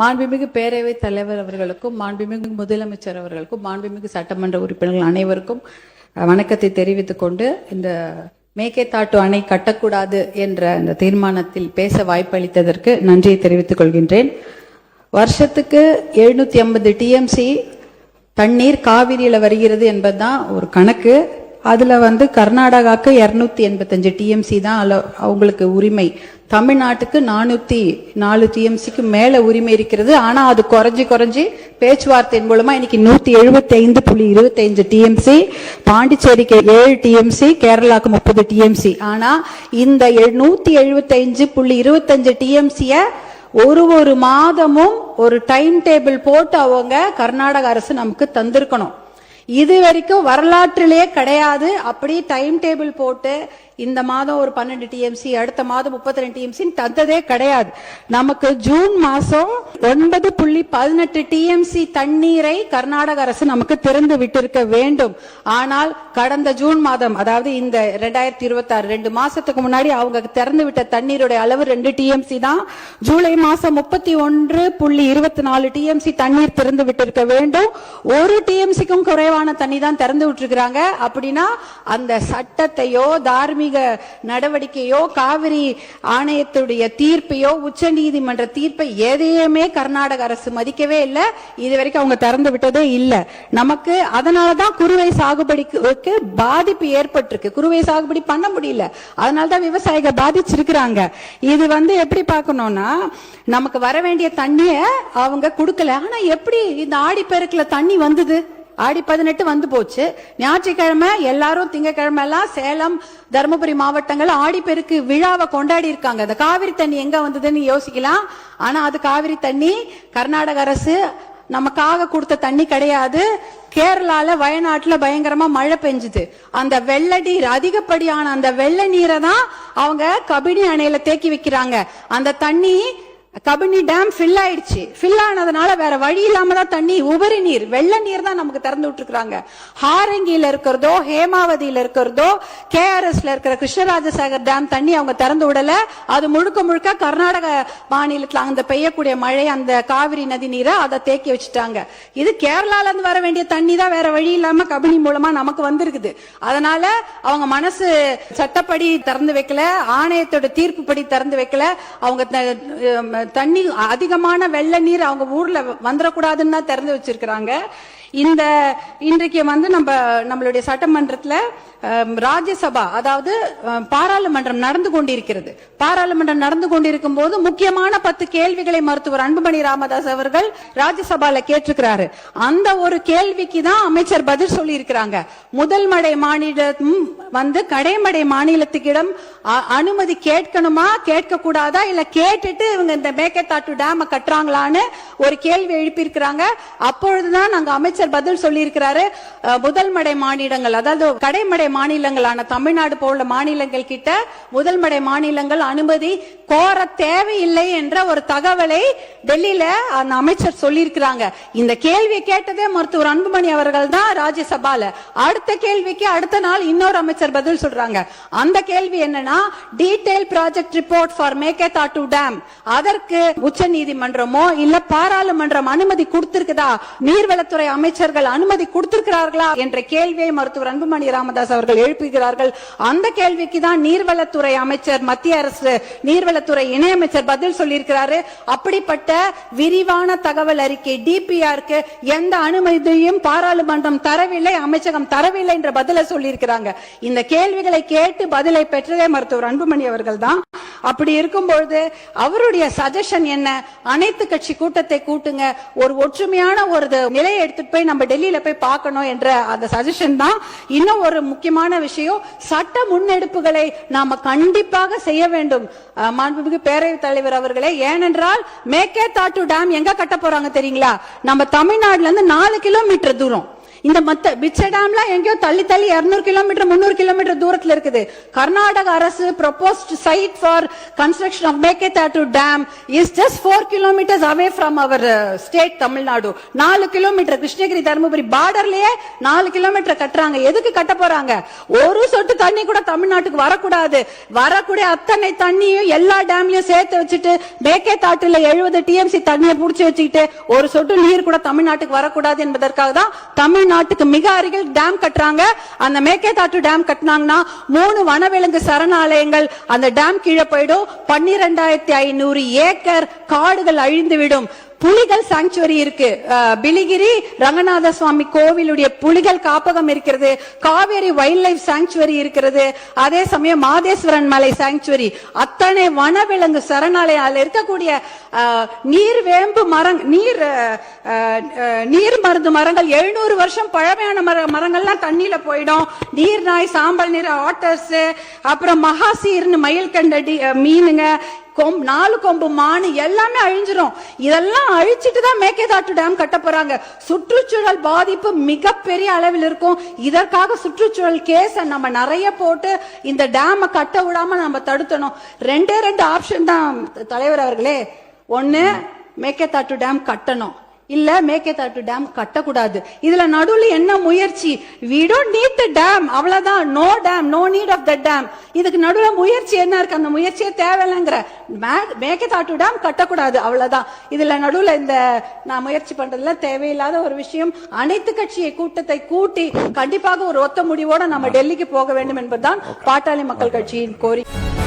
மாண்புமிகு பேரவைத் தலைவர் அவர்களுக்கும், மாண்புமிகு முதலமைச்சர் அவர்களுக்கும், மாண்புமிகு சட்டமன்ற உறுப்பினர்கள் அனைவருக்கும் வணக்கத்தை தெரிவித்துக் கொண்டு, இந்த மேகேதாட்டு அணை கட்டக்கூடாது என்ற இந்த தீர்மானத்தில் பேச வாய்ப்பளித்ததற்கு நன்றியை தெரிவித்துக் கொள்கின்றேன். வருஷத்துக்கு 750 டிஎம்சி தண்ணீர் காவிரியில வருகிறது என்பதுதான் ஒரு கணக்கு. அதுல கர்நாடகாவுக்கு 285 டிஎம்சி தான் அவங்களுக்கு உரிமை. தமிழ்நாட்டுக்கு 404 டிஎம்சிக்கு மேல உரிமை இருக்கிறது. ஆனா அது குறைஞ்சி பேச்சுவார்த்தையின் மூலமா இன்னைக்கு 175.25 டிஎம்சி, பாண்டிச்சேரிக்கு 7 டிஎம்சி, கேரளாக்கு 30 டிஎம்சி. ஆனா இந்த 175.25 டிஎம்சிய ஒரு மாதமும் ஒரு டைம் டேபிள் போட்டு அவங்க கர்நாடக அரசு நமக்கு தந்திருக்கணும். இது வரைக்கும் வரலாற்றிலே கிடையாது. அப்படி டைம் டேபிள் போட்டு இந்த மாதம் ஒரு 12 டிஎம்சி, அடுத்த மாதம் 32 டிஎம்சி தந்ததே கிடையாது. நமக்கு ஜூன் மாசம் 9.18 டிஎம்சி தண்ணீரை கர்நாடக அரசு நமக்கு திறந்து விட்டிருக்க வேண்டும். ஆனால் கடந்த ஜூன் மாதம், அதாவது இந்த 2026 2 மாசத்துக்கு முன்னாடி அவங்க திறந்து விட்ட தண்ணீருடைய அளவு 2 டிஎம்சி தான். ஜூலை மாசம் 31.24 டிஎம்சி தண்ணீர் திறந்து விட்டிருக்க வேண்டும். 1 டிஎம்சிக்கும் குறைவான தண்ணி தான் திறந்து விட்டுருக்காங்க. அப்படின்னா அந்த சட்டத்தையோ தார்மீக நடவடிக்கையோ காவிரி ஆணையத்துடைய தீர்ப்பையோ உச்ச நீதிமன்ற தீர்ப்பை எதையுமே கர்நாடக அரசு மதிக்கவே இல்லை. இதுவரைக்கும் அவங்க திறந்து விட்டதே இல்லை. நமக்கு அதனாலதான் குறுவை சாகுபடிக்கு பாதிப்பு ஏற்பட்டிருக்கு. குறுவை சாகுபடி பண்ண முடியல. அதனாலதான் விவசாயிகள் பாதிச்சிருக்கிறாங்க. இது எப்படி பார்க்கணும்னா, நமக்கு வர வேண்டிய தண்ணிய அவங்க கொடுக்கல. ஆனா எப்படி இந்த ஆடிப்பெருக்குல தண்ணி வந்தது? ஆடி 18 வந்து போச்சு. ஞாயிற்றுக்கிழமை எல்லாரும், திங்கக்கிழமை எல்லாம் சேலம், தருமபுரி மாவட்டங்கள் ஆடிப்பெருக்கு விழாவை கொண்டாடி இருக்காங்க. இந்த காவிரி தண்ணி எங்க வந்ததுன்னு யோசிக்கலாம். ஆனா அது காவிரி தண்ணி கர்நாடக அரசு நமக்காக கொடுத்த தண்ணி கிடையாது. கேரளால, வயநாட்டுல பயங்கரமா மழை பெஞ்சுது. அந்த வெள்ள நீர், அதிகப்படியான அந்த வெள்ள நீரை தான் அவங்க கபினி அணையில தேக்கி வைக்கிறாங்க. அந்த தண்ணி கபினி டேம் ஃபில் ஆயிடுச்சு. ஃபில் ஆனதுனால வேற வழி இல்லாம தான் தண்ணி, உபரி நீர், வெள்ள நீர் தான் நமக்கு திறந்து விட்டுருக்காங்க. ஹாரங்கியில இருக்கிறதோ, ஹேமாவதியில இருக்கிறதோ, கேஆர்எஸ்ல இருக்கிற கிருஷ்ணராஜசாகர் டேம் தண்ணி அவங்க திறந்து விடல. அது முழுக்க கர்நாடக மாநிலத்தில் அந்த பெய்யக்கூடிய மழை, அந்த காவிரி நதி நீரை அதை தேக்கி வச்சுட்டாங்க. இது கேரளால இருந்து வர வேண்டிய தண்ணி தான் வேற வழி இல்லாம கபினி மூலமா நமக்கு வந்திருக்குது. அதனால அவங்க மனசு சட்டப்படி திறந்து வைக்கல, ஆணையத்தோட தீர்ப்புப்படி திறந்து வைக்கல. அவங்க தண்ணி, அதிகமான வெள்ள நீர் அவங்க ஊர்ல வந்துடக்கூடாதுன்னு தான் திறந்து வச்சிருக்கிறாங்க. இன்றைக்கு நம்மளுடைய சட்டமன்றத்துல ராஜ்யசபா, அதாவது பாராளுமன்றம் நடந்து கொண்டிருக்கிறது. பாராளுமன்றம் நடந்து கொண்டிருக்கும் போது முக்கியமான 10 கேள்விகளை மருத்துவர் அன்புமணி ராமதாஸ் அவர்கள் ராஜ்யசபால கேட்டிருக்கிறாரு. அந்த ஒரு கேள்விக்கு தான் அமைச்சர் பதில் சொல்லி இருக்கிறாங்க. முதல் மடை மாநிலம் கடைமடை மாநிலத்துக்கிடம் அனுமதி கேட்கணுமா, கேட்க கூடாதா, இல்ல கேட்டுட்டு இவங்க இந்த மேகேதாட்டு டேம் கட்டுறாங்களான்னு ஒரு கேள்வி எழுப்பியிருக்கிறாங்க. அப்பொழுதுதான் நாங்க அமைச்சர் பதில் சொல்லி இருக்கிறாரு. முதல் மடை மாநிலங்கள், அதாவது கடைமடை மாநிலங்களான தமிழ்நாடு போல மாநிலங்கள் கிட்ட முதல் மடை மாநிலங்கள் அனுமதி கோர தேவையில்லை என்ற ஒரு தகவலை டெல்லியில அந்த அமைச்சர் சொல்லி இருக்கிறாங்க. இந்த கேள்வியை கேட்டதே மருத்துவர் அன்புமணி அவர்கள் தான் ராஜ்யசபால. அடுத்த கேள்விக்கு அடுத்த நாள் இன்னொரு அமைச்சர் பதில் சொல்றாங்க. அந்த கேள்வி என்னன்னா, detail project report for Mekedatu dam, அதற்கு உச்ச நீதிமன்றமோ இல்ல பாராளுமன்றம் அனுமதி கொடுத்திருக்குதா, நீர்வளத்துறை அமைச்சர்கள் அனுமதி கொடுத்திருக்கிறார்களா என்ற கேள்வியை மருத்துவர் அன்புமணி ராமதாஸ் அவர்கள் எழுப்புகிறார்கள். அந்த கேள்விக்கு தான் நீர்வளத்துறை அமைச்சர், மத்திய அரசு நீர்வளத்துறை இணையமைச்சர் பதில் சொல்லியிருக்கிறாரு. அப்படிப்பட்ட விரிவான தகவல் அறிக்கை டிபிஆருக்கு எந்த அனுமதியும் பாராளுமன்றம் தரவில்லை, அமைச்சகம் தரவில்லை என்ற பதிலை சொல்லியிருக்கிறாங்க. இந்த கேள்விகளை கேட்டு பதிலை பெற்றதே மருத்துவர் அன்புமணி அவர்கள் தான். அப்படி இருக்கும்பொழுது அவருடைய சஜஷன் என்ன, அனைத்து கட்சி கூட்டத்தை கூட்டுங்க, ஒரு ஒற்றுமையான ஒரு நிலையை எடுத்துட்டு போய் நம்ம டெல்லியில போய் பார்க்கணும் என்ற அந்த சஜஷன் தான். இன்னும் ஒரு முக்கியமான விஷயம், சட்ட முன்னெடுப்புகளை நாம கண்டிப்பாக செய்ய வேண்டும் மாண்புமிகு பேரவைத் தலைவர் அவர்களே. ஏனென்றால் மேகேதாட்டு டேம் எங்க கட்ட போறாங்க தெரியுங்களா? நம்ம தமிழ்நாடுல இருந்து 4 கிலோமீட்டர் தூரம். இந்த மிச்ச டேம்லாம் எங்கேயோ தள்ளி 200 கிலோமீட்டர் 300 கிலோமீட்டர் தூரத்துல இருக்குது. கர்நாடக அரசு proposed site for construction of Meketatu Dam is just 4 kilometers away from our state Tamil Nadu. 4 kilometre Krishnagiri Dharmapuri பார்டர்லயே 4 கிலோமீட்டர் கட்டுறாங்க. எதுக்கு கட்ட போறாங்க? ஒரு சொட்டு தண்ணி கூட தமிழ்நாட்டுக்கு வரக்கூடாது. வரக்கூடிய அத்தனை தண்ணியும் எல்லா டேம்லயும் சேர்த்து வச்சுட்டு மேகேதாட்டுல 70 TMC தண்ணியை புடிச்சு வச்சுக்கிட்டு ஒரு சொட்டு நீர் கூட தமிழ்நாட்டுக்கு வரக்கூடாது என்பதற்காக தான் தமிழ்நாட்டுக்கு மிக அருகில் டேம் கட்டுறாங்க. அந்த மேகேதாட்டு டேம் கட்டினாங்கன்னா 3 வனவிலங்கு சரணாலயங்கள் அந்த டேம் கீழே போயிடும். 12,500 ஏக்கர் காடுகள் அழிந்துவிடும். புலிகள் சாங்சுவரி இருக்கு. பிலிகிரி ரங்கநாத சுவாமி கோவிலுடைய புலிகள் காப்பகம் இருக்கிறது. காவேரி வைல்ட் லைஃப் சாங்சுவரி இருக்கிறது. அதே சமயம் மாதேஸ்வரன் மலை சாங்சுவரி, அத்தனை வனவிலங்கு சரணாலயம் இருக்கக்கூடிய நீர் வேம்பு நீர் மருந்து மரங்கள் 700 வருஷம் பழமையான மரங்கள்லாம் தண்ணியில போயிடும். நீர் நாய், சாம்பல் நீர் ஆட்டர்ஸ், அப்புறம் மகாசீர்னு மயில் கண்டடி மீனுங்க, 4 கொம்பு மானு எல்லாமே அழிஞ்சிரும். இதெல்லாம் அழிச்சிட்டு தான் மேகேதாட்டு டேம் கட்ட போறாங்க. சுற்றுச்சூழல் பாதிப்பு மிகப்பெரிய அளவில் இருக்கும். இதற்காக சுற்றுச்சூழல் கேஸ் நம்ம நிறைய போட்டு இந்த டேம கட்ட விடாம நம்ம தடுத்தணும். 2 ஆப்ஷன் தான் தலைவர் அவர்களே. ஒன்னு மேகேதாட்டு டேம் கட்டணும், இல்ல மேகேதாட்டு டேம் கட்டக்கூடாது. இதுல நடுவுல என்ன முயற்சி? we don't need the dam, அவ்வளவுதான். no dam, no need of the dam. இதுக்கு நடுவுல முயற்சி என்ன இருக்கு? அந்த முயற்சியே தேவையில்லைங்கிற. மேகேதாட்டு டேம் கட்டக்கூடாது, அவ்வளவுதான். இதுல நடுவுல இந்த நான் முயற்சி பண்றதுல தேவையில்லாத ஒரு விஷயம். அனைத்து கட்சியை கூட்டத்தை கூட்டி கண்டிப்பாக ஒரு ஒத்த முடிவோட நம்ம டெல்லிக்கு போக வேண்டும் என்பதுதான் பாட்டாளி மக்கள் கட்சியின் கோரிக்கை.